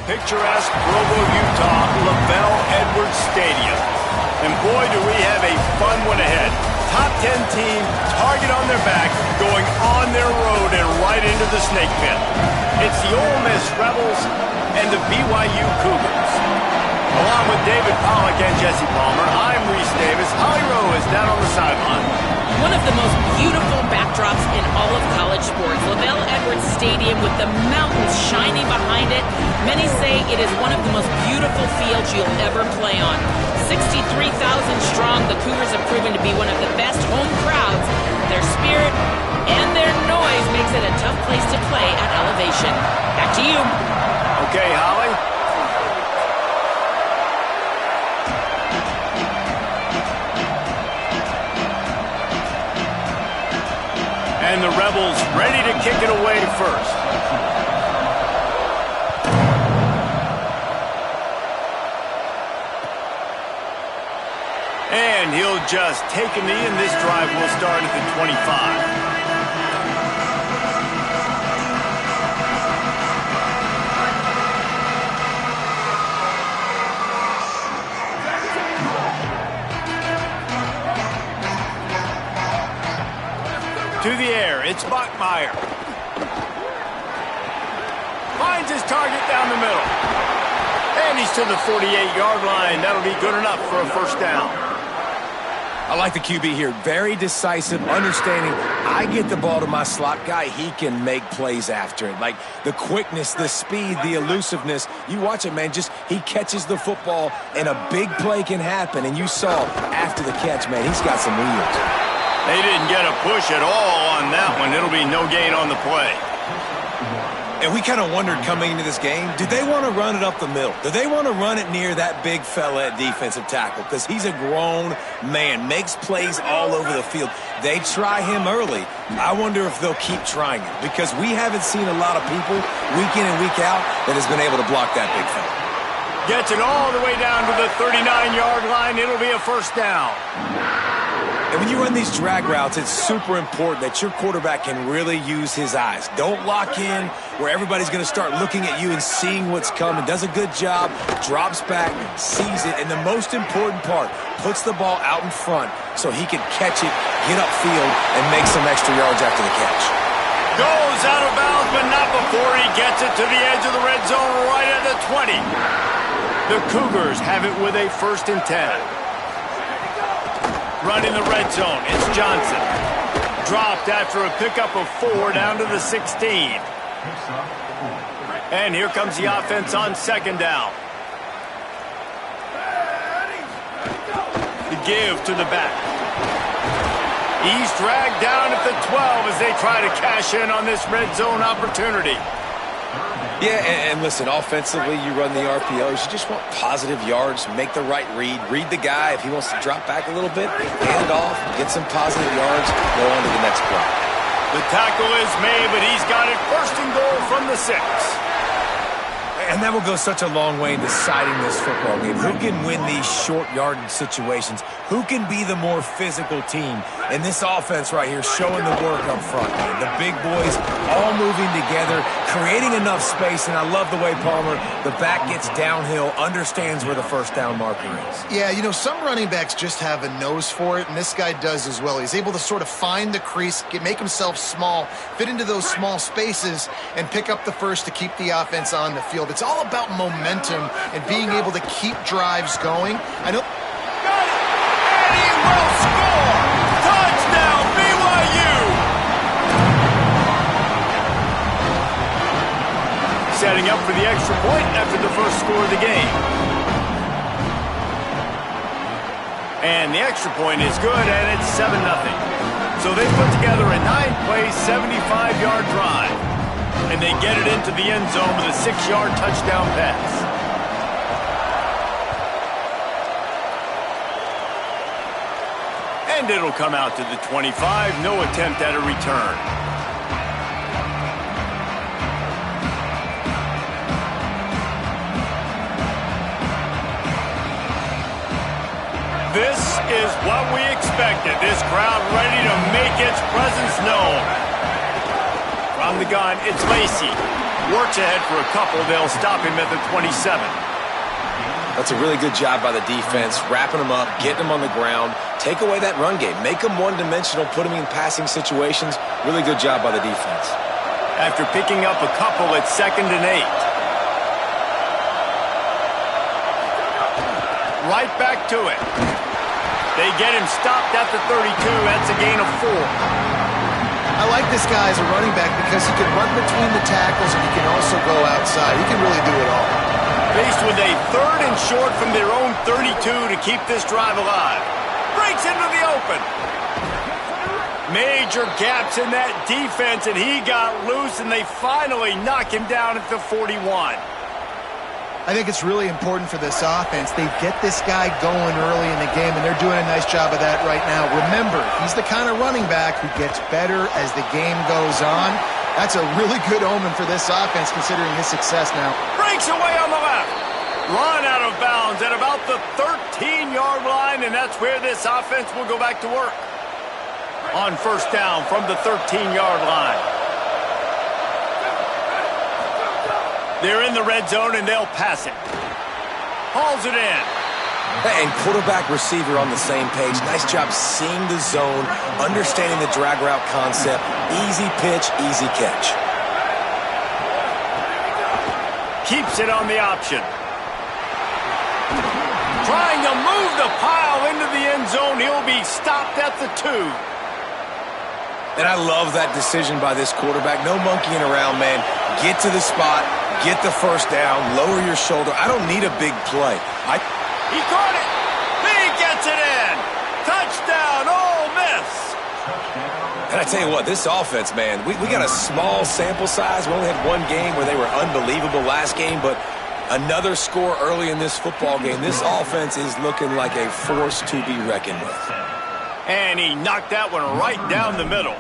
picturesque Provo, Utah, LaVell Edwards Stadium. And boy, do we have a fun one ahead. Top 10 team, target on their back, going on their road and right into the snake pit. It's the Ole Miss Rebels and the BYU Cougars. Along with David Pollack and Jesse Palmer, I'm Reese Davis. Holly Rowe is down on the sideline. One of the most beautiful backdrops in all of college sports. LaVell Edwards Stadium with the mountains shining behind it. Many say it is one of the most beautiful fields you'll ever play on. 63,000 strong, the Cougars have proven to be one of the best home crowds. Their spirit and their noise makes it a tough place to play at elevation. Back to you. Okay, Holly. And the Rebels ready to kick it away first. And he'll just take a knee, and this drive will start at the 25. To the air, it's Bachmeier. Finds his target down the middle. And he's to the 48-yard line. That'll be good enough for a first down. I like the QB here. Very decisive, understanding. I get the ball to my slot guy, he can make plays after it. Like the quickness, the speed, the elusiveness. You watch it, man. Just he catches the football, and a big play can happen. And you saw after the catch, man, he's got some wheels. They didn't get a push at all on that one. It'll be no gain on the play. And we kind of wondered coming into this game, did they want to run it up the middle? Do they want to run it near that big fella at defensive tackle? Because he's a grown man, makes plays all over the field. They try him early. I wonder if they'll keep trying it, because we haven't seen a lot of people week in and week out that has been able to block that big fella. Gets it all the way down to the 39-yard line. It'll be a first down. And when you run these drag routes, it's super important that your quarterback can really use his eyes. Don't lock in where everybody's going to start looking at you and seeing what's coming. Does a good job, drops back, sees it, and the most important part, puts the ball out in front so he can catch it, get upfield, and make some extra yards after the catch. Goes out of bounds, but not before he gets it to the edge of the red zone right at the 20. The Cougars have it with a 1st and 10. Running the red zone, it's Johnson. Dropped after a pickup of 4 down to the 16. And here comes the offense on 2nd down. The give to the back. He's dragged down at the 12 as they try to cash in on this red zone opportunity. Yeah, and listen, offensively, you run the RPOs. You just want positive yards, make the right read the guy. If he wants to drop back a little bit, hand it off, get some positive yards, go on to the next play. The tackle is made, but he's got it 1st and goal from the 6. And that will go such a long way in deciding this football game. Who can win these short yardage situations? Who can be the more physical team? And this offense right here showing the work up front, man. The big boys all moving together, creating enough space, and I love the way Palmer, the back gets downhill, understands where the first down marker is. Yeah, you know, some running backs just have a nose for it, and this guy does as well. He's able to sort of find the crease, make himself small, fit into those small spaces, and pick up the first to keep the offense on the field. It's all about momentum and being able to keep drives going. I know. Got it! And he will score! Touchdown, BYU! Setting up for the extra point after the first score of the game. And the extra point is good, and it's 7-0. So they put together a 9-play, 75-yard drive. And they get it into the end zone with a 6-yard touchdown pass. And it'll come out to the 25. No attempt at a return. This is what we expected. This crowd ready to make its presence known. From the gun, it's Lacey. Works ahead for a couple. They'll stop him at the 27. That's a really good job by the defense, wrapping them up, getting them on the ground, take away that run game, make them one-dimensional, put them in passing situations. Really good job by the defense. After picking up a couple at 2nd and 8. Right back to it. They get him stopped at the 32. That's a gain of 4. I like this guy as a running back because he can run between the tackles and he can also go outside. He can really do it all. Faced with a 3rd and short from their own 32 to keep this drive alive. Breaks into the open. Major gaps in that defense, and he got loose, and they finally knock him down at the 41. I think it's really important for this offense. They get this guy going early in the game, and they're doing a nice job of that right now. Remember, he's the kind of running back who gets better as the game goes on. That's a really good omen for this offense, considering his success now. Breaks away on the left. Run out of bounds at about the 13-yard line, and that's where this offense will go back to work. On 1st down from the 13-yard line. They're in the red zone, and they'll pass it. Hauls it in. And quarterback receiver on the same page. Nice job seeing the zone, understanding the drag route concept. Easy pitch, easy catch. Keeps it on the option. Trying to move the pile into the end zone. He'll be stopped at the 2. And I love that decision by this quarterback. No monkeying around, man. Get to the spot, get the 1st down, lower your shoulder. I don't need a big play. He caught it. He gets it in. Touchdown, Ole Miss. And I tell you what, this offense, man, we got a small sample size. We only had one game where they were unbelievable last game, but another score early in this football game. This offense is looking like a force to be reckoned with. And he knocked that one right down the middle.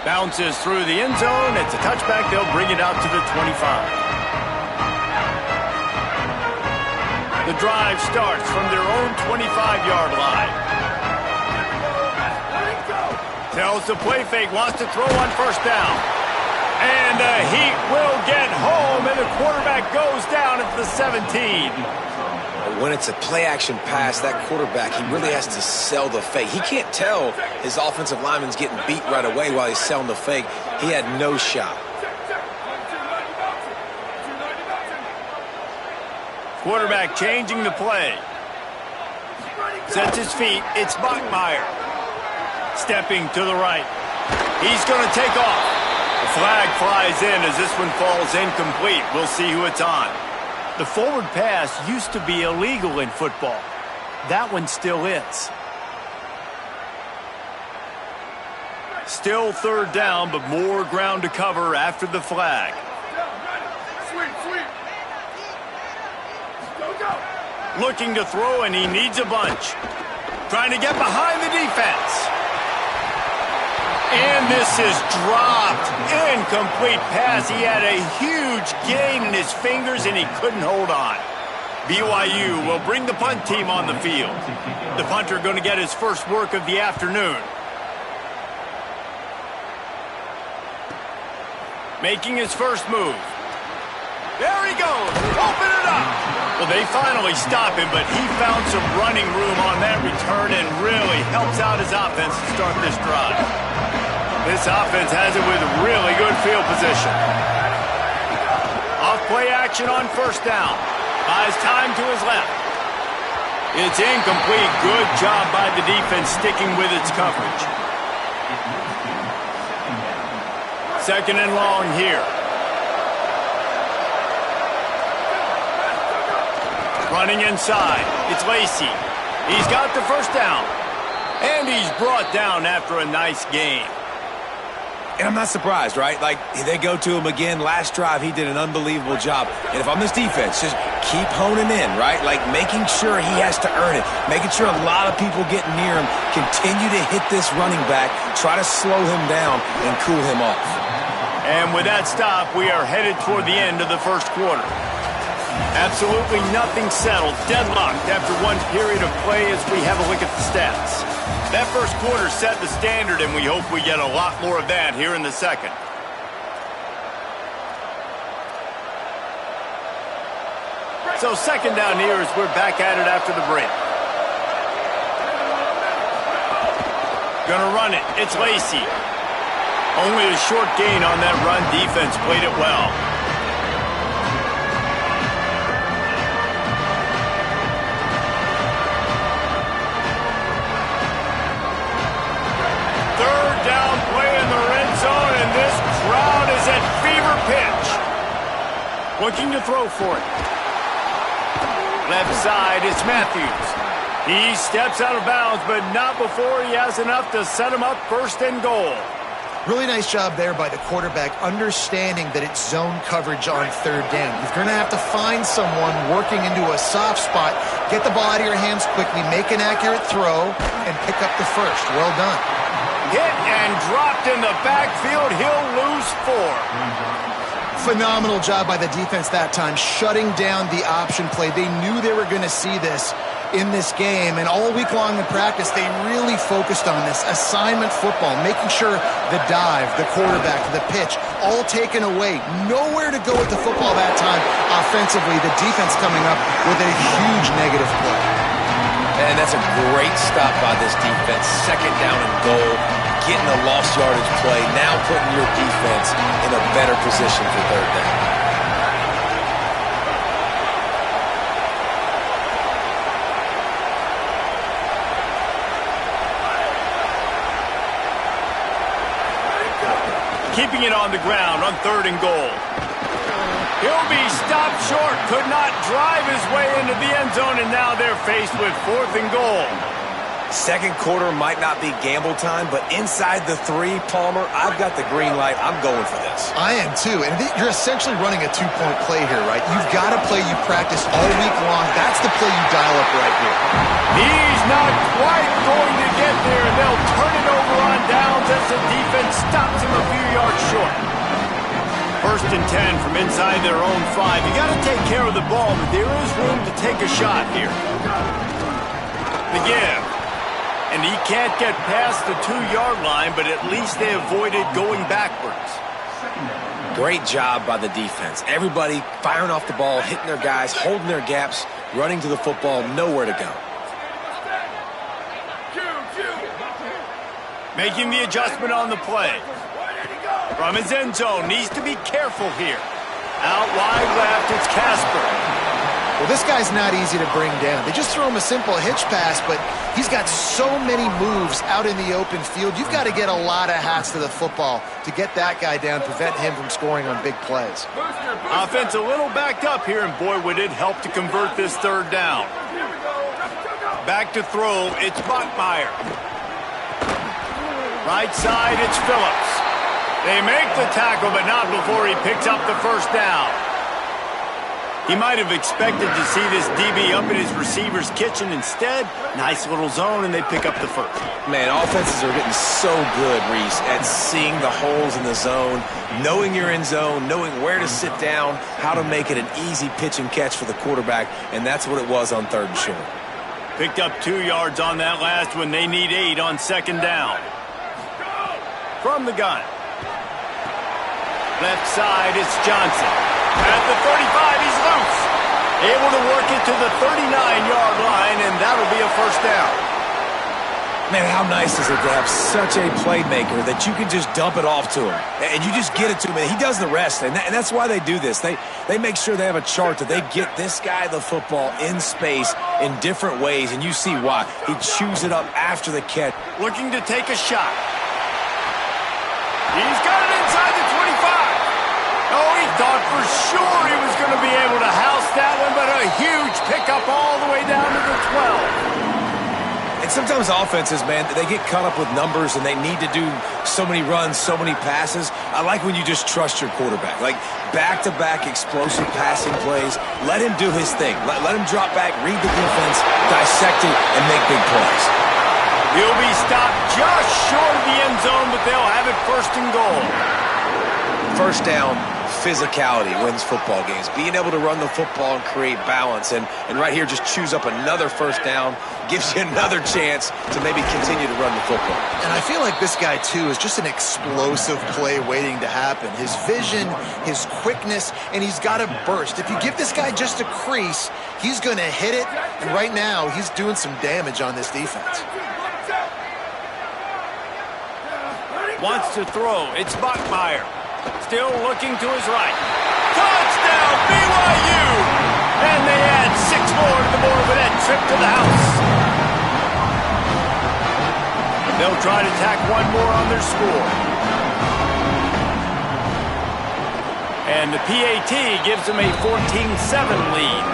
Bounces through the end zone. It's a touchback. They'll bring it out to the 25. The drive starts from their own 25-yard line. Tells the play fake, wants to throw on 1st down. And the Heat will get home, and the quarterback goes down at the 17. When it's a play-action pass, that quarterback, he really has to sell the fake. He can't tell his offensive lineman's getting beat right away while he's selling the fake. He had no shot. Quarterback changing the play. Sets his feet. It's Bachmeier. Stepping to the right. He's going to take off. The flag flies in as this one falls incomplete. We'll see who it's on. The forward pass used to be illegal in football. That one still is. Still 3rd down, but more ground to cover after the flag. Looking to throw, and he needs a bunch. Trying to get behind the defense. And this is dropped. Incomplete pass. He had a huge gain in his fingers, and he couldn't hold on. BYU will bring the punt team on the field. The punter going to get his first work of the afternoon. Making his first move. There he goes. Open it up. Well, they finally stop him, but he found some running room on that return and really helps out his offense to start this drive. This offense has it with really good field position. Off play action on 1st down. Buys time to his left. It's incomplete. Good job by the defense sticking with its coverage. 2nd and long here. Running inside. It's Lacey. He's got the 1st down. And he's brought down after a nice gain. And I'm not surprised, right? Like, they go to him again. Last drive, he did an unbelievable job. And if I'm this defense, just keep honing in, right? Like, making sure he has to earn it. Making sure a lot of people get near him. Continue to hit this running back. Try to slow him down and cool him off. And with that stop, we are headed toward the end of the 1st quarter. Absolutely nothing settled. Deadlocked after one period of play as we have a look at the stats. That first quarter set the standard, and we hope we get a lot more of that here in the second. So second down here as we're back at it after the break. Gonna run it. It's Lacey. Only a short gain on that run. Defense played it well. Third down play in the red zone, and this crowd is at fever pitch. Looking to throw for it. Left side, it's Matthews. He steps out of bounds, but not before he has enough to set him up first and goal. Really nice job there by the quarterback, understanding that it's zone coverage on third down. You're going to have to find someone working into a soft spot, get the ball out of your hands quickly, make an accurate throw, and pick up the first. Well done. Hit and dropped in the backfield. He'll lose 4. Phenomenal job by the defense that time, shutting down the option play. They knew they were going to see this in this game, and all week long in practice, they really focused on this assignment football, making sure the dive, the quarterback, the pitch, all taken away. Nowhere to go with the football that time offensively. The defense coming up with a huge negative play. And that's a great stop by this defense. Second down and goal, getting a lost yardage play, now putting your defense in a better position for third down. Keeping it on the ground on third and goal. He'll be stopped short. Could not drive his way into the end zone, and now they're faced with fourth and goal. Second quarter might not be gamble time, but inside the 3, Palmer, I've got the green light. I'm going for this. I am too, and you're essentially running a 2-point play here, right? You've got a play you practice all week long. That's the play you dial up right here. He's not quite going to get there. They'll turn it over on downs as the defense stops him a few yards short. First and 10 from inside their own 5. You got to take care of the ball, but there is room to take a shot here. The give. And he can't get past the 2-yard line, but at least they avoided going backwards. Great job by the defense. Everybody firing off the ball, hitting their guys, holding their gaps, running to the football, nowhere to go. Making the adjustment on the play. From his end zone, needs to be careful here. Out wide left, it's Casper. Well, this guy's not easy to bring down. They just throw him a simple hitch pass, but he's got so many moves out in the open field. You've got to get a lot of hats to the football to get that guy down, prevent him from scoring on big plays. Offense a little backed up here, and boy, would it help to convert this third down. Back to throw, it's Bachmeier. Right side, it's Phillips. They make the tackle, but not before he picks up the first down. He might have expected to see this DB up in his receiver's kitchen. Instead, nice little zone, and they pick up the first. Man, offenses are getting so good, Reese, at seeing the holes in the zone, knowing you're in zone, knowing where to sit down, how to make it an easy pitch and catch for the quarterback, and that's what it was on third and short. Picked up 2 yards on that last one. They need 8 on second down. From the gun. Left side, it's Johnson. At the 35, he's loose. Able to work it to the 39-yard line, and that'll be a first down. Man, how nice is it to have such a playmaker that you can just dump it off to him, and you just get it to him, and he does the rest, and that's why they do this. They make sure they have a chart that they get this guy the football in space in different ways, and you see why. He chews it up after the catch. Looking to take a shot. He's got it inside the 25. Oh, he thought for sure he was going to be able to house that one, but a huge pickup all the way down to the 12. And sometimes offenses, man, they get caught up with numbers and they need to do so many runs, so many passes. I like when you just trust your quarterback. Like back-to-back explosive passing plays. Let him do his thing. Let him drop back, read the defense, dissect it, and make big plays. He'll be stopped just short of the end zone, but they'll have it first and goal. First down, physicality wins football games. Being able to run the football and create balance. And right here, just choose up another first down, gives you another chance to maybe continue to run the football. And I feel like this guy, too, is just an explosive play waiting to happen. His vision, his quickness, and he's got a burst. If you give this guy just a crease, he's going to hit it. And right now, he's doing some damage on this defense. Wants to throw. It's Bachmeier. Still looking to his right. Touchdown, BYU! And they add 6 more to the board with that trip to the house. They'll try to tack one more on their score. And the PAT gives them a 14-7 lead.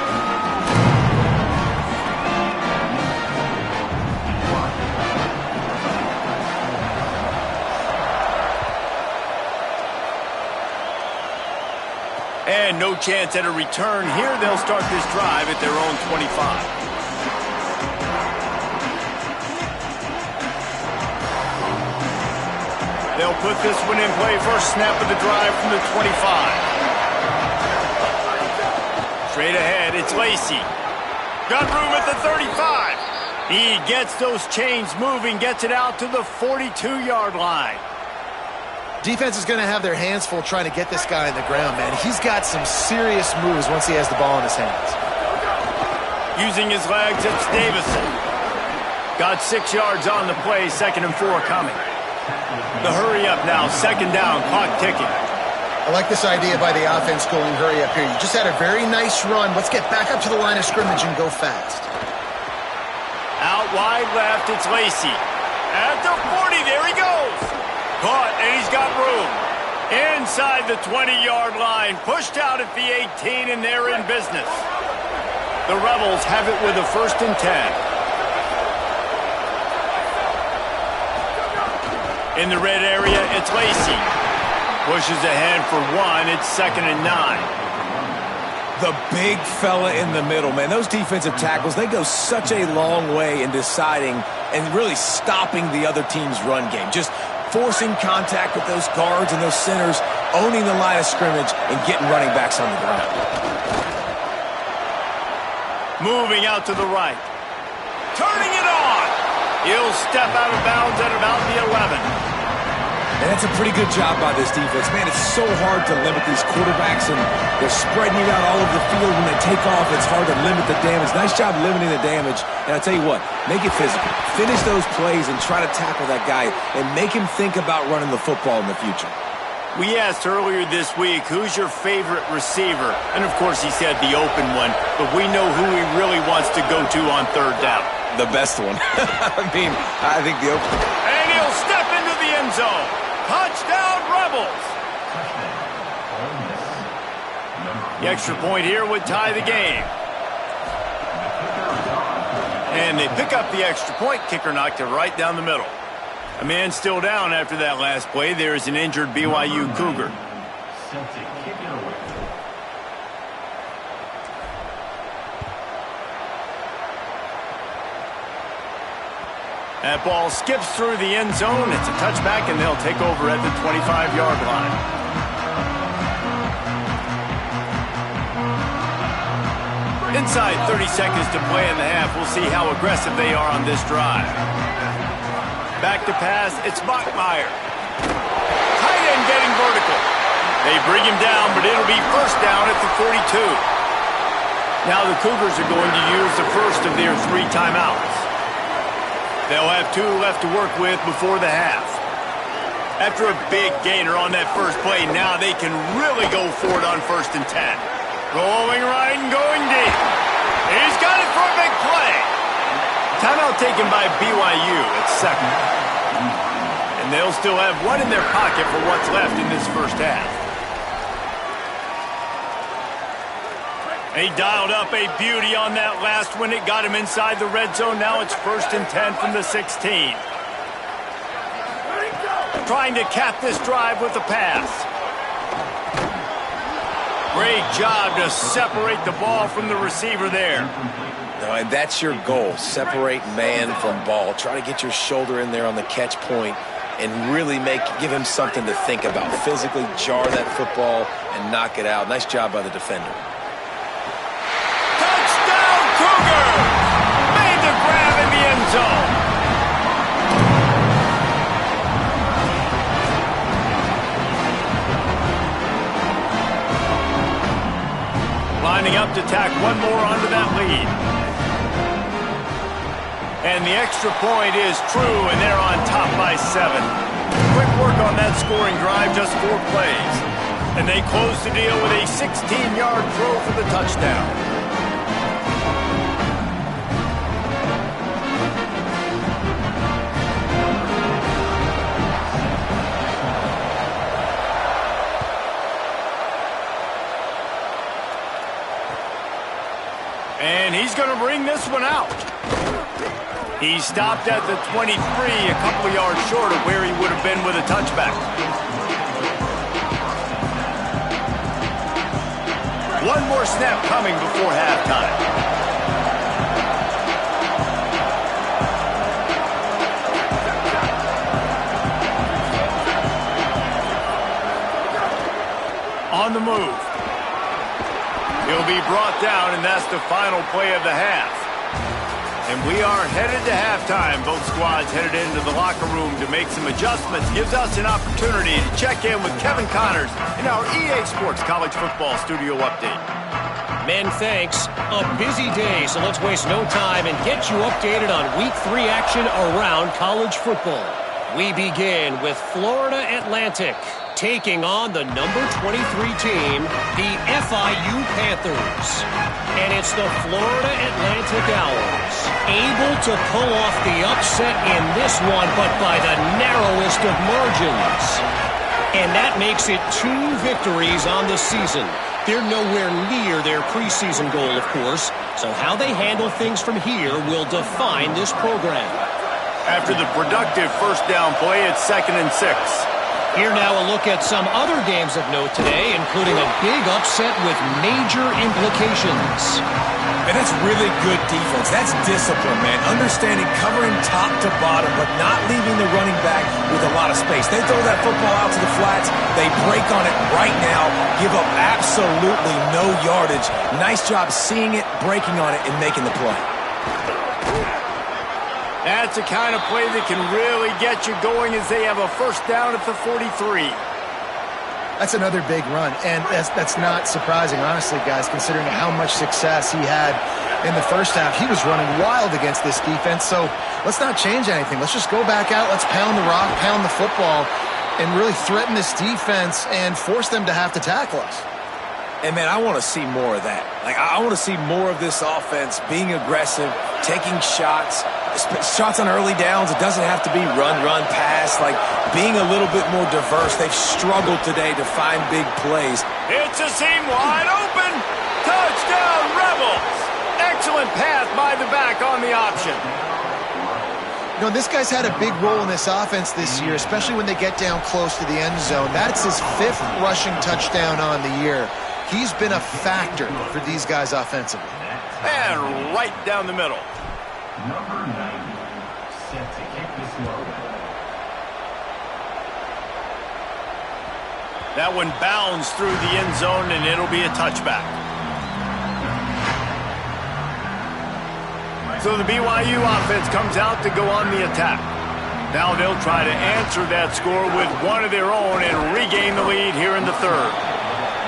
And no chance at a return here. They'll start this drive at their own 25. They'll put this one in play. First snap of the drive from the 25. Straight ahead, it's Lacey. Got room at the 35. He gets those chains moving, gets it out to the 42-yard line. Defense is going to have their hands full trying to get this guy on the ground, man. He's got some serious moves once he has the ball in his hands. Using his legs, it's Davison. Got 6 yards on the play, 2nd and 4 coming. The hurry up now, 2nd down, clock ticking. I like this idea by the offense going hurry up here. You just had a very nice run. Let's get back up to the line of scrimmage and go fast. Out wide left, it's Lacey. At the 40, there he goes. Caught, and he's got room. Inside the 20-yard line, pushed out at the 18, and they're in business. The Rebels have it with a 1st and 10. In the red area, it's Lacey. Pushes ahead for 1. It's 2nd and 9. The big fella in the middle, man. Those defensive tackles, they go such a long way in deciding and really stopping the other team's run game. Just forcing contact with those guards and those centers, owning the line of scrimmage, and getting running backs on the ground. Moving out to the right. Turning it on. He'll step out of bounds at about the 11. And that's a pretty good job by this defense. Man, it's so hard to limit these quarterbacks, and they're spreading you out all over the field. When they take off, it's hard to limit the damage. Nice job limiting the damage. And I'll tell you what, make it physical. Finish those plays and try to tackle that guy and make him think about running the football in the future. We asked earlier this week, who's your favorite receiver? And, of course, he said the open one, but we know who he really wants to go to on 3rd down. The best one. I think the open. And he'll step into the end zone. Touchdown, Rebels! The extra point here would tie the game. And they pick up the extra point. Kicker knocked it right down the middle. A man still down after that last play. There is an injured BYU Cougar. That ball skips through the end zone. It's a touchback, and they'll take over at the 25-yard line. Inside 30 seconds to play in the half. We'll see how aggressive they are on this drive. Back to pass. It's Bachmeier. Tight end getting vertical. They bring him down, but it'll be 1st down at the 42. Now the Cougars are going to use the first of their 3 timeouts. They'll have 2 left to work with before the half. After a big gainer on that first play, now they can really go for it on 1st and 10. Rolling right and going deep. He's got it for a big play. Timeout taken by BYU at 2nd. And they'll still have 1 in their pocket for what's left in this first half. He dialed up a beauty on that last one. It got him inside the red zone. Now it's 1st and 10 from the 16. Trying to cap this drive with a pass. Great job to separate the ball from the receiver there. No, and that's your goal. Separate man from ball. Try to get your shoulder in there on the catch point and really give him something to think about. Physically jar that football and knock it out. Nice job by the defender. Touchdown, Cougars! Made the grab in the end zone. Lining up to tack one more onto that lead. And the extra point is true, and they're on top by 7. Quick work on that scoring drive, just 4 plays. And they close the deal with a 16-yard throw for the touchdown. And he's going to bring this one out. He stopped at the 23, a couple of yards short of where he would have been with a touchback. One more snap coming before halftime. On the move. He'll be brought down, and that's the final play of the half. And we are headed to halftime. Both squads headed into the locker room to make some adjustments. Gives us an opportunity to check in with Kevin Connors in our EA Sports College Football Studio Update. Men, thanks. A busy day, so let's waste no time and get you updated on Week 3 action around college football. We begin with Florida Atlantic taking on the number 23 team, the FIU Panthers. And it's the Florida Atlantic Owls, able to pull off the upset in this one, but by the narrowest of margins. And that makes it 2 victories on the season. They're nowhere near their preseason goal, of course, so how they handle things from here will define this program. After the productive first down play, it's 2nd and 6. Here now a look at some other games of note today, including a big upset with major implications. And that's really good defense. That's discipline, man. Understanding covering top to bottom, but not leaving the running back with a lot of space. They throw that football out to the flats. They break on it right now, give up absolutely no yardage. Nice job seeing it, breaking on it, and making the play. That's the kind of play that can really get you going as they have a first down at the 43. That's another big run, and that's not surprising, honestly, guys, considering how much success he had in the first half. He was running wild against this defense, so let's not change anything. Let's just go back out, let's pound the rock, pound the football, and really threaten this defense and force them to have to tackle us. And, man, I want to see more of that. Like, I want to see more of this offense being aggressive, taking shots on early downs. It doesn't have to be run, pass. Like, being a little bit more diverse. They've struggled today to find big plays. It's a seam wide open. Touchdown, Rebels. Excellent pass by the back on the option. You know, this guy's had a big role in this offense this year, especially when they get down close to the end zone. That's his 5th rushing touchdown on the year. He's been a factor for these guys offensively. And right down the middle. Number 90, set to kick this one. That one bounds through the end zone, and it'll be a touchback. So the BYU offense comes out to go on the attack. Now they'll try to answer that score with one of their own and regain the lead here in the 3rd.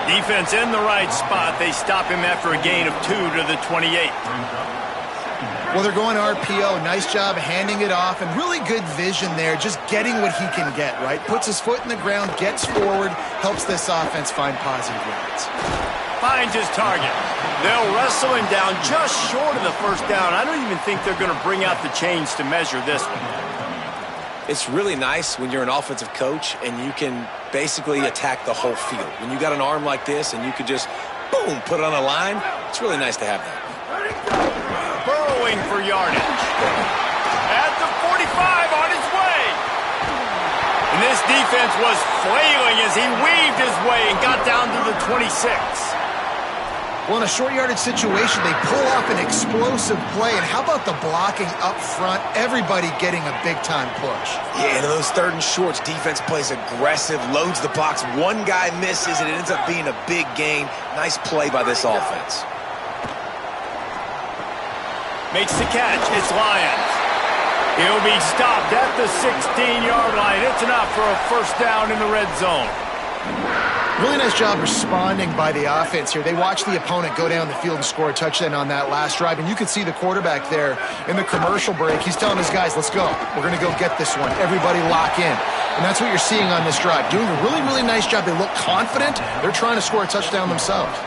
Defense in the right spot. They stop him after a gain of 2 to the 28. Well, they're going RPO. Nice job handing it off, and really good vision there, just getting what he can get, right? Puts his foot in the ground, gets forward, helps this offense find positive yards. Finds his target. They'll wrestle him down just short of the first down. I don't even think they're going to bring out the chains to measure this one. It's really nice when you're an offensive coach and you can basically attack the whole field. When you got an arm like this and you could just, boom, put it on a line, it's really nice to have that. Burrowing for yardage. At the 45 on his way. And this defense was flailing as he weaved his way and got down to the 26. Well, in a short yardage situation, they pull off an explosive play. And how about the blocking up front? Everybody getting a big-time push. Yeah, and those 3rd and shorts, defense plays aggressive, loads the box. One guy misses, and it ends up being a big gain. Nice play by this offense. Makes the catch. It's Lyons. He'll be stopped at the 16-yard line. It's enough for a first down in the red zone. Really nice job responding by the offense here. They watched the opponent go down the field and score a touchdown on that last drive. And you could see the quarterback there in the commercial break. He's telling his guys, let's go. We're going to go get this one. Everybody lock in. And that's what you're seeing on this drive. Doing a really, really nice job. They look confident. They're trying to score a touchdown themselves.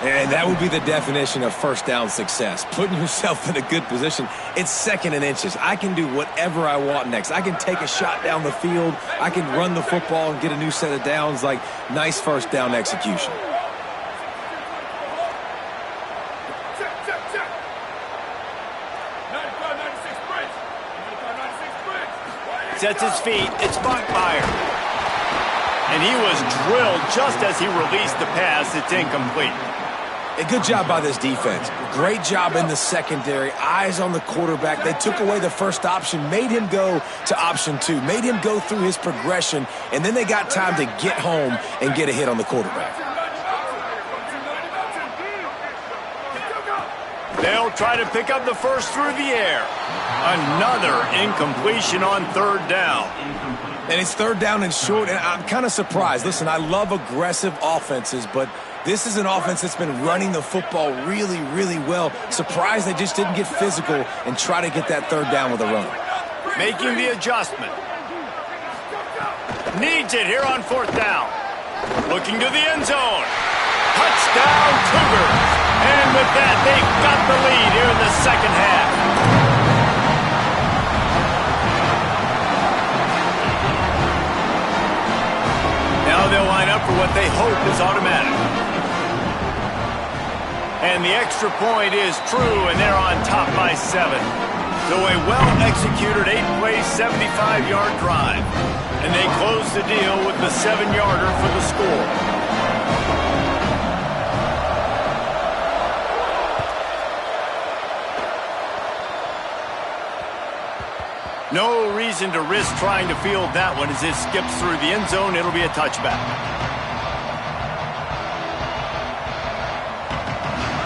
And that would be the definition of first down success. Putting yourself in a good position. It's 2nd and inches. I can do whatever I want next. I can take a shot down the field. I can run the football and get a new set of downs. Like, nice first down execution. Sets his feet. It's Buckmeyer. And he was drilled just as he released the pass. It's incomplete. A good job by this defense. Great job in the secondary. Eyes on the quarterback. They took away the first option, made him go to option 2, made him go through his progression, and then they got time to get home and get a hit on the quarterback. They'll try to pick up the first through the air. Another incompletion on 3rd down. And it's 3rd down and short, and I'm kind of surprised. Listen, I love aggressive offenses, but this is an offense that's been running the football really, really well. Surprised they just didn't get physical and try to get that 3rd down with a run. Making the adjustment. Needs it here on 4th down. Looking to the end zone. Touchdown, Cougars. And with that, they've got the lead here in the second half. Now they'll line up for what they hope is automatic. And the extra point is true, and they're on top by 7. So a well-executed 8-play, 75-yard drive. And they close the deal with the 7-yarder for the score. No reason to risk trying to field that one as it skips through the end zone. It'll be a touchback.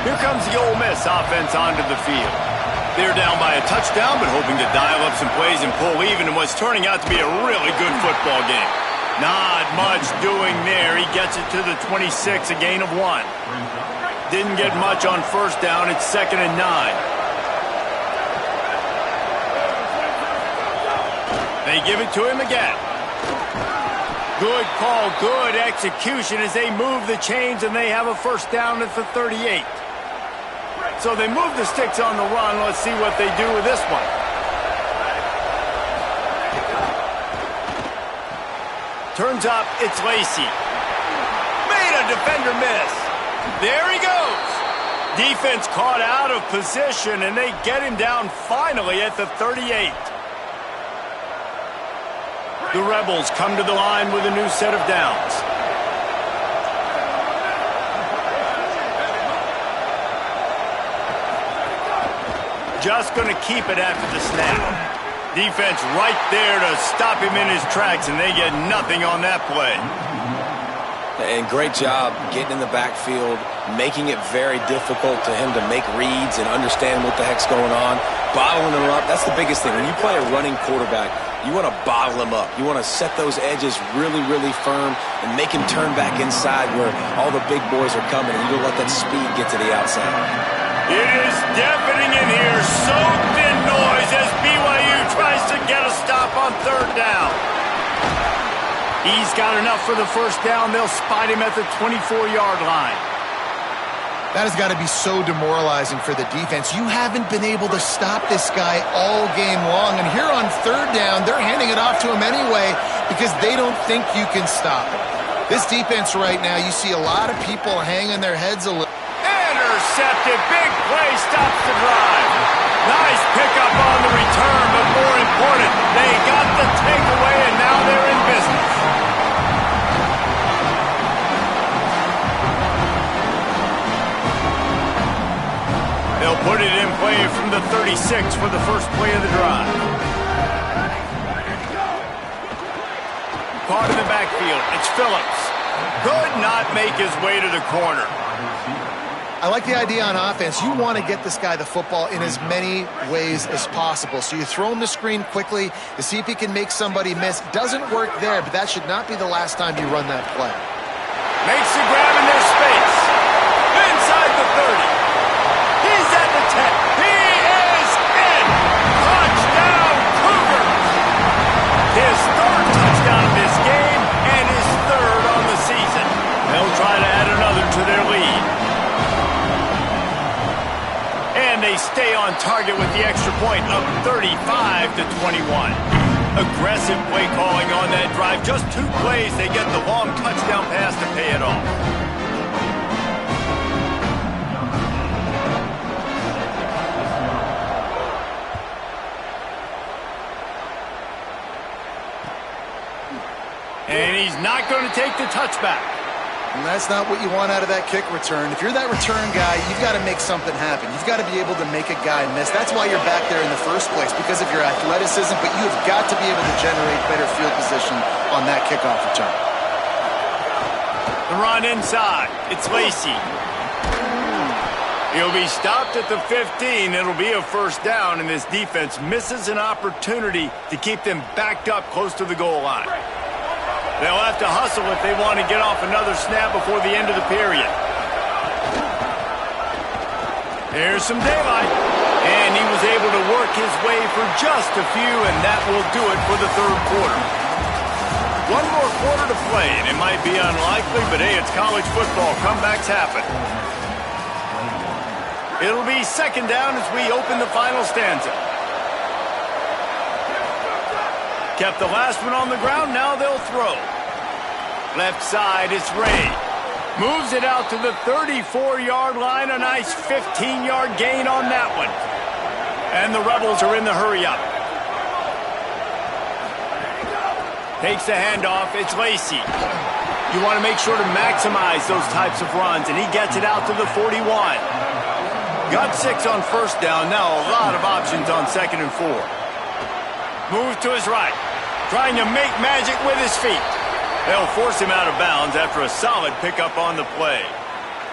Here comes the Ole Miss offense onto the field. They're down by a touchdown, but hoping to dial up some plays and pull even in what's turning out to be a really good football game. Not much doing there. He gets it to the 26, a gain of 1. Didn't get much on first down. It's 2nd and 9. They give it to him again. Good call, good execution as they move the chains, and they have a first down at the 38. So they move the sticks on the run. Let's see what they do with this one. Turns up, it's Lacey. Made a defender miss. There he goes. Defense caught out of position, and they get him down finally at the 38. The Rebels come to the line with a new set of downs. Just going to keep it after the snap. Defense right there to stop him in his tracks, and they get nothing on that play. And great job getting in the backfield, making it very difficult to him to make reads and understand what the heck's going on. Bottling him up, that's the biggest thing. When you play a running quarterback, you want to bottle him up. You want to set those edges really, really firm and make him turn back inside where all the big boys are coming, and you don't let that speed get to the outside. It is deafening in here, soaked in noise as BYU tries to get a stop on 3rd down. He's got enough for the first down. They'll spot him at the 24-yard line. That has got to be so demoralizing for the defense. You haven't been able to stop this guy all game long. And here on 3rd down, they're handing it off to him anyway because they don't think you can stop him. This defense right now, you see a lot of people hanging their heads a little. Intercepted. Big play stops the drive. Nice pickup on the return, but more important, they got the takeaway, and now they're in business. 6 for the first play of the drive. Caught in the backfield. It's Phillips. Could not make his way to the corner. I like the idea on offense. You want to get this guy the football in as many ways as possible. So you throw him the screen quickly to see if he can make somebody miss. Doesn't work there, but that should not be the last time you run that play. Makes the grab in their space. Inside the 30. He's at the 10. He is in. Touchdown, Cougars. His third touchdown of this game and his third on the season. They'll try to add another to their lead. And they stay on target with the extra point, up 35-21. Aggressive play calling on that drive. Just 2 plays, they get the long touchdown pass to pay it off. And he's not going to take the touchback. And that's not what you want out of that kick return. If you're that return guy, you've got to make something happen. You've got to be able to make a guy miss. That's why you're back there in the first place, because of your athleticism, but you've got to be able to generate better field position on that kickoff return. The run inside. It's Lacey. He'll be stopped at the 15. It'll be a first down, and this defense misses an opportunity to keep them backed up close to the goal line. They'll have to hustle if they want to get off another snap before the end of the period. There's some daylight. And he was able to work his way for just a few, and that will do it for the third quarter. One more quarter to play, and it might be unlikely, but hey, it's college football. Comebacks happen. It'll be second down as we open the final stanza. Kept the last one on the ground, now they'll throw. Left side, it's Ray. Moves it out to the 34-yard line, a nice 15-yard gain on that one. And the Rebels are in the hurry-up. Takes the handoff, it's Lacey. You want to make sure to maximize those types of runs, and he gets it out to the 41. Got 6 on first down, now a lot of options on 2nd and 4. Moves to his right. Trying to make magic with his feet. They'll force him out of bounds after a solid pickup on the play.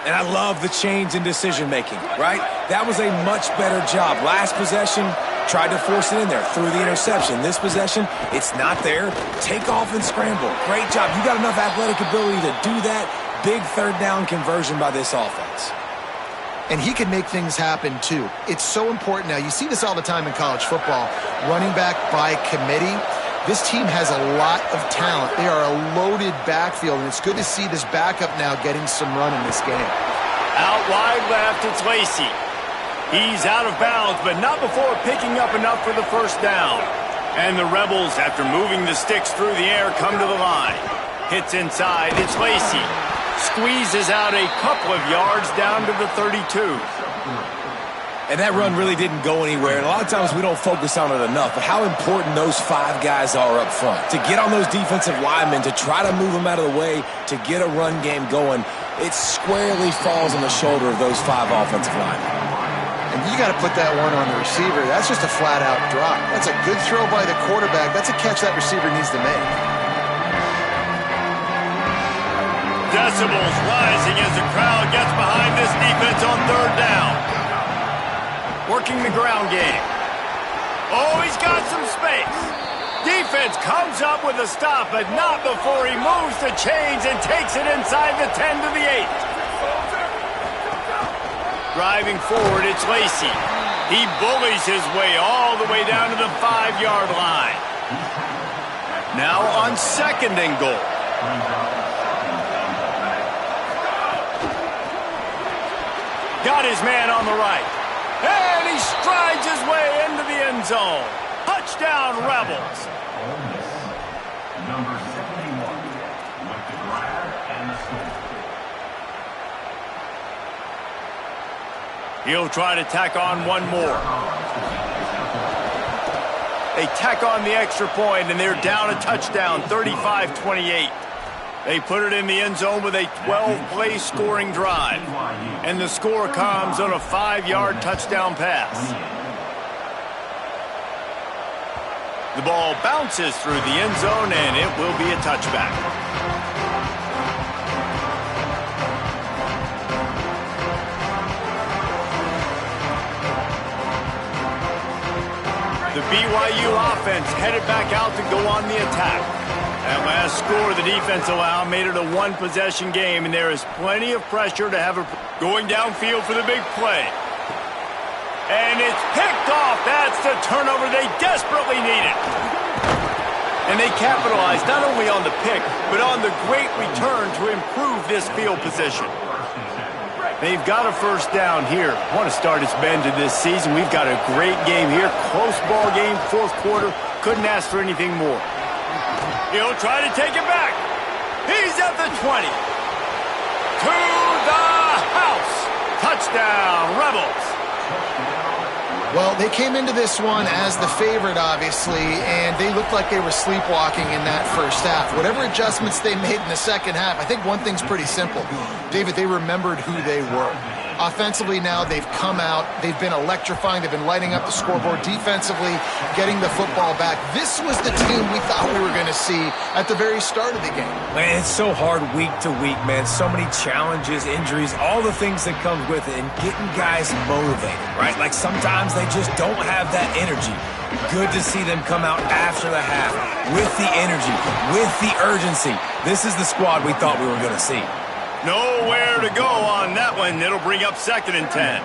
And I love the change in decision-making, right? That was a much better job. Last possession, tried to force it in there, threw the interception. This possession, it's not there. Take off and scramble. Great job. You got enough athletic ability to do that. Big third down conversion by this offense. And he can make things happen, too. It's so important now. You see this all the time in college football. Running back by committee. This team has a lot of talent. They are a loaded backfield, and it's good to see this backup now getting some run in this game. Out wide left, it's Lacey. He's out of bounds, but not before picking up enough for the first down. And the Rebels, after moving the sticks through the air, come to the line. Hits inside, it's Lacey. Squeezes out a couple of yards down to the 32. And that run really didn't go anywhere. And a lot of times we don't focus on it enough. But how important those 5 guys are up front. To get on those defensive linemen, to try to move them out of the way, to get a run game going, it squarely falls on the shoulder of those 5 offensive linemen. And you got to put that one on the receiver. That's just a flat-out drop. That's a good throw by the quarterback. That's a catch that receiver needs to make. Decibels rising as the crowd gets behind this defense on third down. Working the ground game. Oh, he's got some space. Defense comes up with a stop, but not before he moves the chains and takes it inside the 10 to the 8. Driving forward, it's Lacey. He bullies his way all the way down to the 5-yard line. Now on 2nd and goal. Got his man on the right. And he strides his way into the end zone. Touchdown, Rebels. Ole Miss, number 71, with the grab and the score. He'll try to tack on one more. They tack on the extra point, and they're down a touchdown, 35-28. They put it in the end zone with a 12-play scoring drive. And the score comes on a 5-yard touchdown pass. The ball bounces through the end zone, and it will be a touchback. The BYU offense headed back out to go on the attack. That last score the defense allowed made it a one-possession game, and there is plenty of pressure to have going downfield for the big play. And it's picked off. That's the turnover they desperately needed. And they capitalized not only on the pick, but on the great return to improve this field position. They've got a first down here. Want to start its bend to this season. We've got a great game here. Close ball game, fourth quarter. Couldn't ask for anything more. He'll try to take it back. He's at the 20. To the house. Touchdown, Rebels. Well, they came into this one as the favorite, obviously, and they looked like they were sleepwalking in that first half. Whatever adjustments they made in the second half, I think one thing's pretty simple. David, they remembered who they were. Offensively now, they've come out. They've been electrifying. They've been lighting up the scoreboard. Defensively, getting the football back. This was the team we thought we were going to see at the very start of the game. Man, it's so hard week to week, man. So many challenges, injuries, all the things that come with it, and getting guys motivated, right? Like sometimes they just don't have that energy. Good to see them come out after the half with the energy, with the urgency. This is the squad we thought we were going to see. Nowhere to go on that one. It'll bring up 2nd and 10.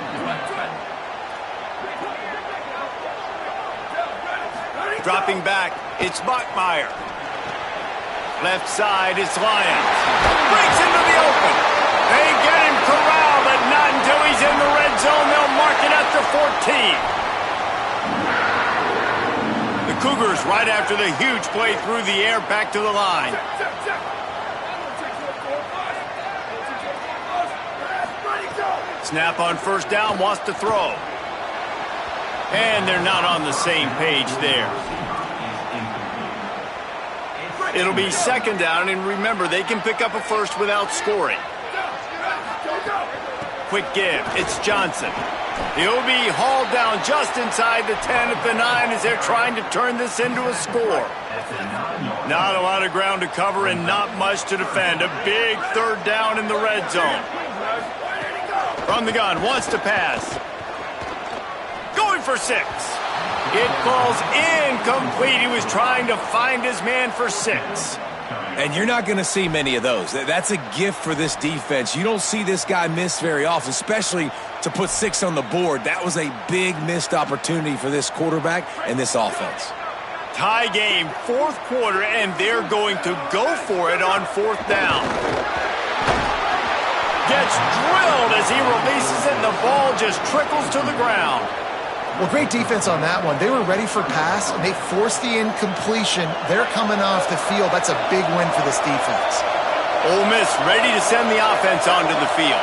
Dropping back, it's Bachmeier. Left side, it's Lyons. Breaks into the open. They get him corralled, but not until he's in the red zone. They'll mark it at the 14. The Cougars, right after the huge play through the air, back to the line. Snap on first down, wants to throw. And they're not on the same page there. It'll be 2nd down, and remember, they can pick up a first without scoring. Quick give, it's Johnson. He'll be hauled down just inside the 10 at the 9 as they're trying to turn this into a score. Not a lot of ground to cover and not much to defend. A big 3rd down in the red zone. From the gun, wants to pass. Going for 6. It falls incomplete. He was trying to find his man for 6. And you're not going to see many of those. That's a gift for this defense. You don't see this guy miss very often, especially to put 6 on the board. That was a big missed opportunity for this quarterback and this offense. Tie game, 4th quarter, and they're going to go for it on 4th down. Gets drilled as he releases it, and the ball just trickles to the ground. Well, great defense on that one. They were ready for pass, and they forced the incompletion. They're coming off the field. That's a big win for this defense. Ole Miss ready to send the offense onto the field.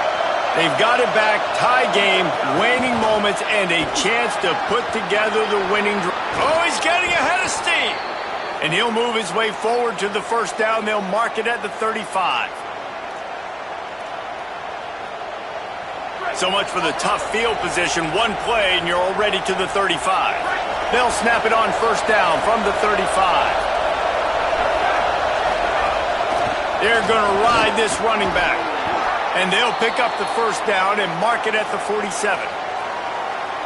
They've got it back, tie game, waning moments, and a chance to put together the winning drive. Oh, he's getting ahead of steam. And he'll move his way forward to the first down. They'll mark it at the 35. So much for the tough field position. One play, and you're already to the 35. They'll snap it on first down from the 35. They're going to ride this running back. And they'll pick up the first down and mark it at the 47.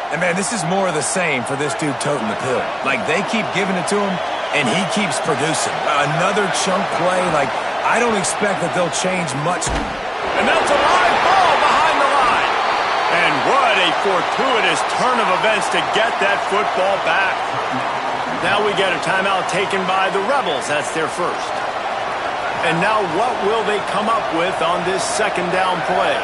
And, man, this is more of the same for this dude toting the pill. Like, they keep giving it to him, and he keeps producing. Another chunk play. Like, I don't expect that they'll change much. And that's a live ball behind the line. And what a fortuitous turn of events to get that football back. Now we get a timeout taken by the Rebels. That's their first. And now what will they come up with on this 2nd down play?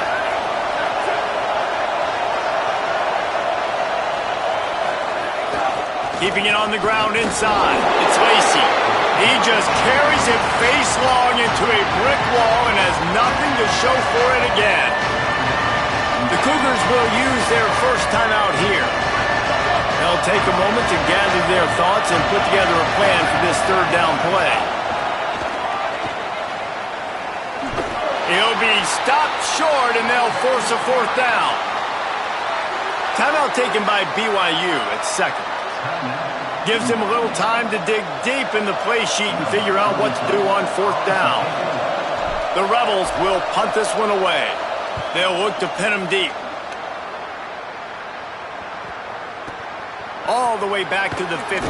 Keeping it on the ground inside. It's Lacey. He just carries it face long into a brick wall and has nothing to show for it again. The Cougars will use their first timeout here. They'll take a moment to gather their thoughts and put together a plan for this 3rd down play. He'll be stopped short, and they'll force a 4th down. Timeout taken by BYU at 2nd. Gives him a little time to dig deep in the play sheet and figure out what to do on 4th down. The Rebels will punt this one away. They'll look to pin him deep. All the way back to the 15.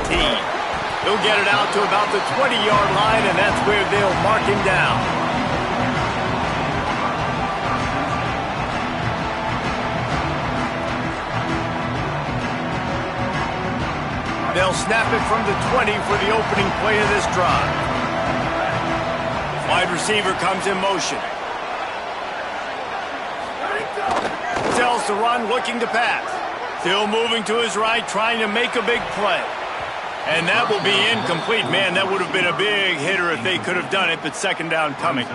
He'll get it out to about the 20-yard line, and that's where they'll mark him down. They'll snap it from the 20 for the opening play of this drive. Wide receiver comes in motion. Tells to run, looking to pass. Still moving to his right, trying to make a big play. And that will be incomplete. Man, that would have been a big hitter if they could have done it, but 2nd down coming.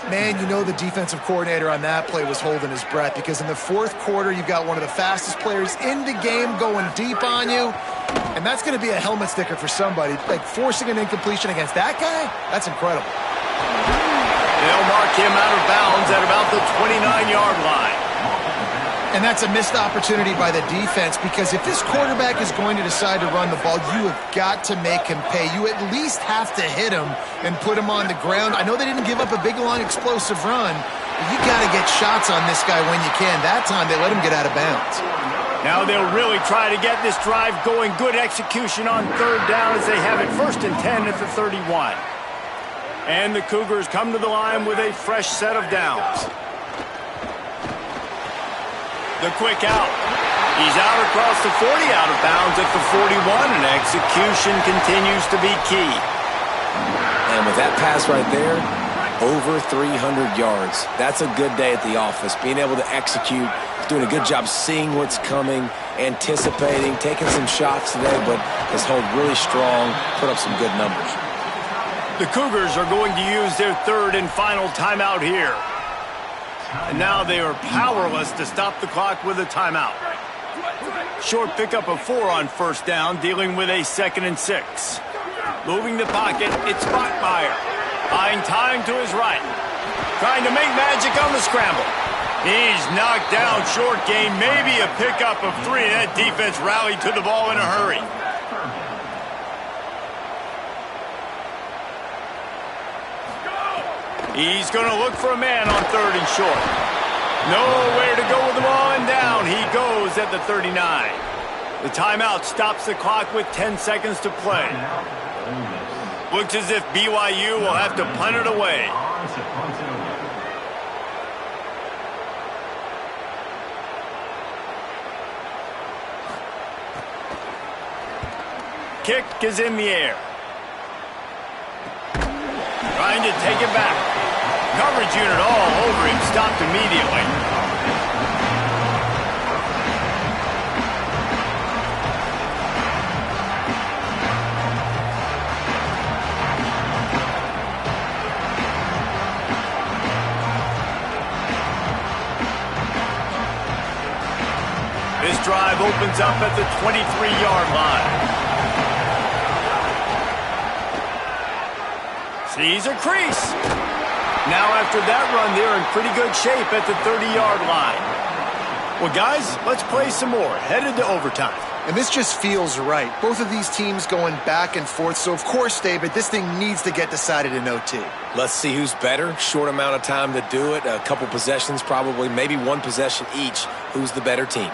Man, you know the defensive coordinator on that play was holding his breath because in the 4th quarter, you've got one of the fastest players in the game going deep on you. And that's going to be a helmet sticker for somebody. Like forcing an incompletion against that guy, that's incredible. They'll mark him out of bounds at about the 29-yard line. And that's a missed opportunity by the defense because if this quarterback is going to decide to run the ball, you have got to make him pay. You at least have to hit him and put him on the ground. I know they didn't give up a big, long, explosive run, but you got to get shots on this guy when you can. That time, they let him get out of bounds. Now they'll really try to get this drive going. Good execution on 3rd down as they have it 1st and 10 at the 31. And the Cougars come to the line with a fresh set of downs. The quick out. He's out across the 40, out of bounds at the 41, and execution continues to be key. And with that pass right there, over 300 yards. That's a good day at the office. Being able to execute, doing a good job seeing what's coming, anticipating, taking some shots today, but has held really strong, put up some good numbers. The Cougars are going to use their 3rd and final timeout here. And now they are powerless to stop the clock with a timeout. Short pickup of 4 on 1st down, dealing with a 2nd and 6. Moving the pocket, it's Bachmeier. Buying time to his right. Trying to make magic on the scramble. He's knocked down, short gain, maybe a pickup of 3. That defense rallied to the ball in a hurry. He's going to look for a man on 3rd and short. Nowhere to go with the ball, and down he goes at the 39. The timeout stops the clock with 10 seconds to play. Looks as if BYU will have to punt it away. Kick is in the air. Trying to take it back. Coverage unit all over him, stopped immediately. This drive opens up at the 23-yard line. Sees a crease. Now after that run, they're in pretty good shape at the 30-yard line. Well, guys, let's play some more. Headed to overtime. And this just feels right. Both of these teams going back and forth. So, of course, David, this thing needs to get decided in OT. Let's see who's better. Short amount of time to do it. A couple possessions probably, maybe one possession each. Who's the better team?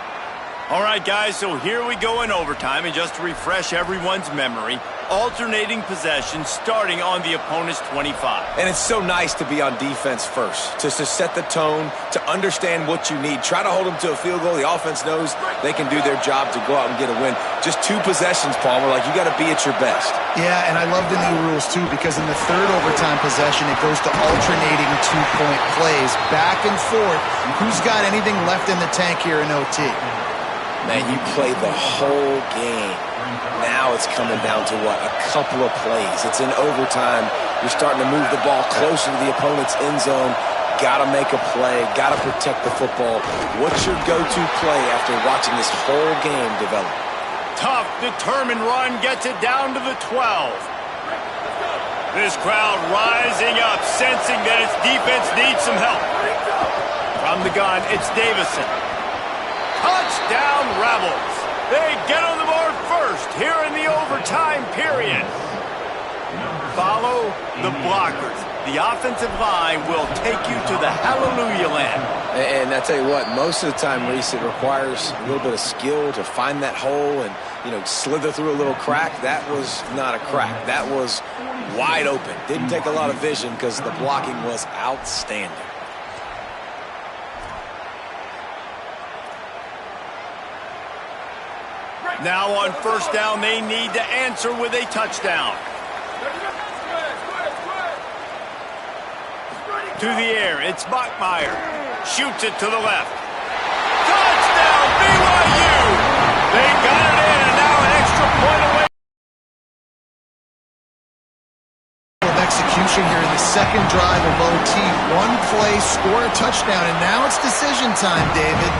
All right, guys, so here we go in overtime. And just to refresh everyone's memory, alternating possessions starting on the opponent's 25. And it's so nice to be on defense first, to set the tone, to understand what you need. Try to hold them to a field goal. The offense knows they can do their job to go out and get a win. Just 2 possessions, Palmer, like you got to be at your best. Yeah, and I love the new rules, too, because in the 3rd overtime possession, it goes to alternating 2-point plays, back and forth. Who's got anything left in the tank here in OT? Man, you play the whole game. Now it's coming down to what? A couple of plays. It's in overtime. You're starting to move the ball closer to the opponent's end zone. Got to make a play. Got to protect the football. What's your go-to play after watching this whole game develop? Tough, determined run gets it down to the 12. This crowd rising up, sensing that its defense needs some help. From the gun, it's Davison. Touchdown Rebels. They get on the board first here in the overtime period. Follow the blockers. The offensive line will take you to the hallelujah land. And I tell you what, most of the time, Reese, it requires a little bit of skill to find that hole and, slither through a little crack. That was not a crack. That was wide open. Didn't take a lot of vision because the blocking was outstanding. Now on first down, they need to answer with a touchdown. To the air, it's Bachmeier. Shoots it to the left. Touchdown, BYU! They got it in, and now an extra point away. Execution here in the second drive of OT. One play, score a touchdown, and now it's decision time, David.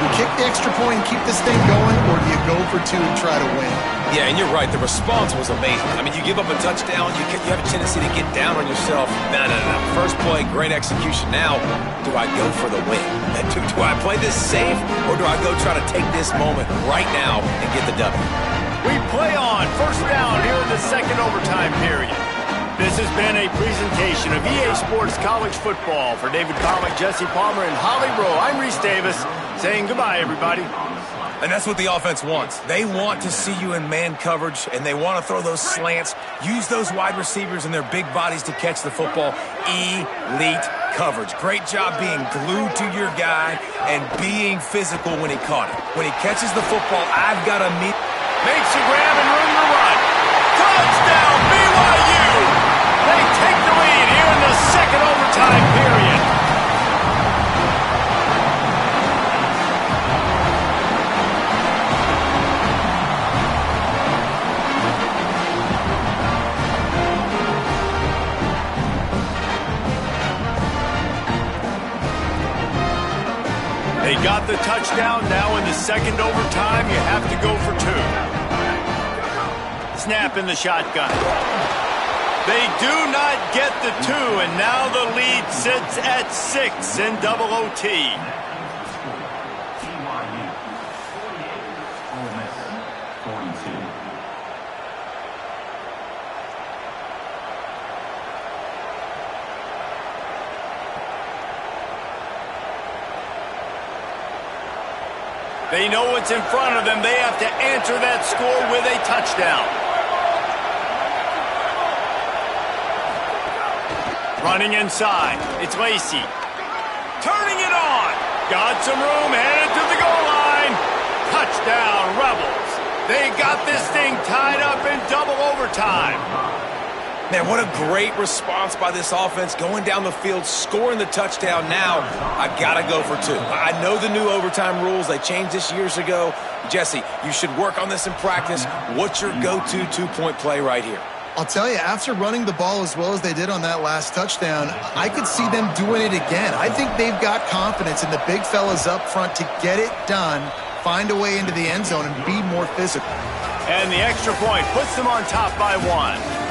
You kick the extra point and keep this thing going, or do you go for two and try to win? Yeah, and you're right. The response was amazing. I mean, you give up a touchdown, you have a tendency to get down on yourself. No. First play, great execution. Now, do I go for the win? Do I play this safe, or do I go try to take this moment right now and get the W? We play on first down here in the second overtime period. This has been a presentation of EA Sports College Football. For David Pollack, Jesse Palmer, and Holly Rowe, I'm Reese Davis saying goodbye, everybody. And that's what the offense wants. They want to see you in man coverage, and they want to throw those slants, use those wide receivers and their big bodies to catch the football. Elite coverage. Great job being glued to your guy and being physical when he caught it. When he catches the football, I've got to meet. Makes the grab and room to run. Touchdown, BYU! They take the lead here in the second overtime period. They got the touchdown. Now in the second overtime, you have to go for two. Snap in the shotgun. They do not get the two, and now the lead sits at 6 in double OT. BYU 48, Ole Miss 42. They know what's in front of them. They have to answer that score with a touchdown. Running inside, it's Lacey. Turning it on. Got some room, headed to the goal line. Touchdown, Rebels. They got this thing tied up in double overtime. Man, what a great response by this offense, going down the field, scoring the touchdown. Now, I got to go for two. I know the new overtime rules. They changed this years ago. Jesse, you should work on this in practice. What's your go-to two-point play right here? I'll tell you, after running the ball as well as they did on that last touchdown, I could see them doing it again. I think they've got confidence in the big fellas up front to get it done, find a way into the end zone, and be more physical. And the extra point puts them on top by 1.